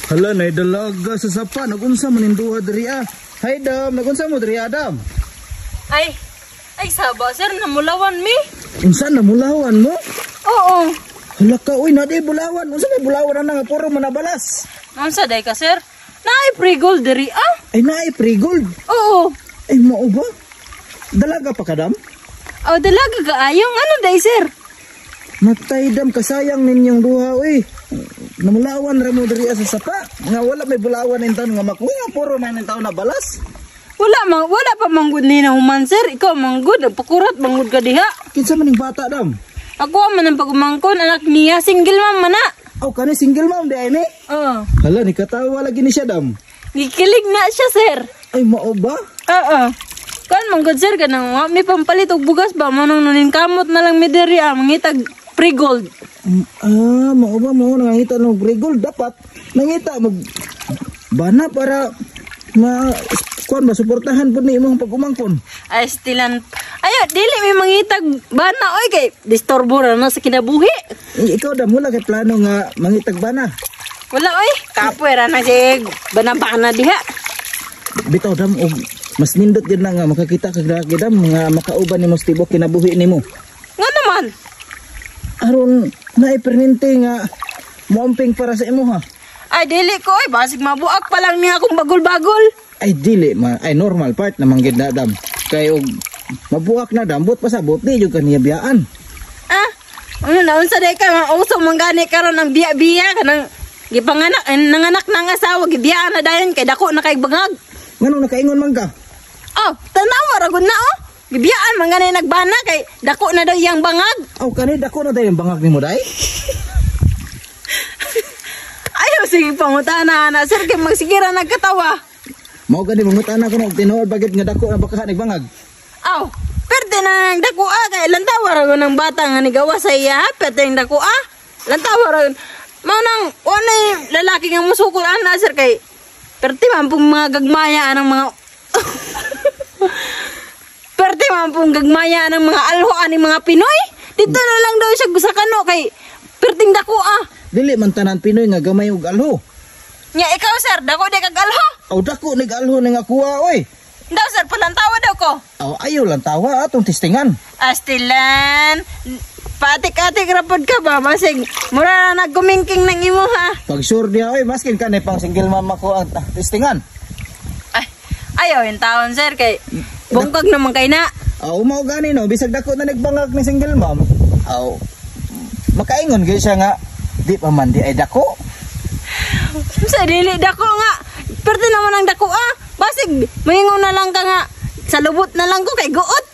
Hala, nay dalaga sa sapa. Nagunsa maninduha diri ah. Hay dam, nagunsa mo diri Adam? Ay saba sir, namulawan mi. Unsa namulawan mo? Oo. Hala ka, uy, nadi bulawan. Unsa may bulawan na nga puro manabalas? Unsa day ka sir? Naay pre-gold diri ah. Ay naay pre-gold. Oo. Ay mao ba? Dalaga pa kadam? Oh, dalaga kaayong ano day sir? Matay dam, kasayang ninyong duha uy. Namulawan ra mo diri sa sapa. Nga wala may bulawan in taon nga makuha puro man in taon na balas. Wala pa manggod ni na human sir. Ikaw manggod, pakurat manggod ka diha. Kinsa man ning bata dam? Ako man ang pagumangkon, anak niya, single mom man na. Aw kani single mom di ay ni? Oo. Hala ni katawa lagi ni siya dam. Gikilig na siya sir. Ay mao ba? Oo. Kan manggod sir ka nang may pampalit og bugas ba manong nunin kamot na lang mi diri mangitag pre-gold. Mao ba mo nangita ng pre-gold dapat nangita mag bana para kuan ba suportahan pud ni imong pag-umangkon. Ay stilan. Ayo dili may mangitag bana oy kay disturbo ra na sa kinabuhi. Ikaw dam wala kay plano nga mangitag bana. Wala oy, kapoy ra na si bana-bana diha. Bitaw dam og mas nindot gid na nga makakita kag dam nga makauban nimo sa tibok kinabuhi nimo. Nga naman. Aron naay perminti nga moamping para sa imo ha. Ay dili ko oy, basig mabuak pa lang niya akong bagol-bagol. Ay dili ma, ay normal part namang gid na dam. Kay og mabuak na dam bot pasabot di jud kaniya biyaan. Ano na unsa day ka uso manggani karon ang biya-biya kanang gipanganak nanganak nang asawa gibiyaan na dayon kay dako na kay bangag. Nganong nakaingon man ka? Oh, tanawa ra gud na oh. Gibiyaan man ganay nagbana kay dako na daw iyang bangag. Aw kani dako na dayon bangag nimo day? Ayaw sige pangutana na sir kay magsigira nagkatawa. Mao gani mangutana ko og tinuod bagid nga dako na baka nagbangag. Aw, perte na ng dako kay lantawa ra gud ng bata nga nigawa sa iya, perte ng dako lantawa ra. Mao nang unay lalaki nga musukol ana sir kay perte man pong mga gagmaya anang mga perte man pong gagmaya anang mga alho ani mga Pinoy. Dito na lang daw siya sa kano kay perting dako Dili man tanan Pinoy nga gamay og alho. Nya ikaw sir, dako di kag alho. Aw dako nig alho ning akuha oy. Daw sir, palantawa daw ko. Aw ayaw lang tawa atong testingan. Astilan. Patik-atik rapod ka ba? Masig, mura na nagkumingking ng imo ha. Pag sure diha oy maskin ka na pang single mama ko ang testingan. Ay, ayaw yung taon sir kay bungkag naman kay na. Aw mao gani no bisag dako na nagbangag ni single mom. Aw makaingon gyud siya nga di pa man di ay dako. Sa dili dako nga. Perte naman ang dako Basig, maingon na lang ka nga. Sa lubot na lang ko kay guot.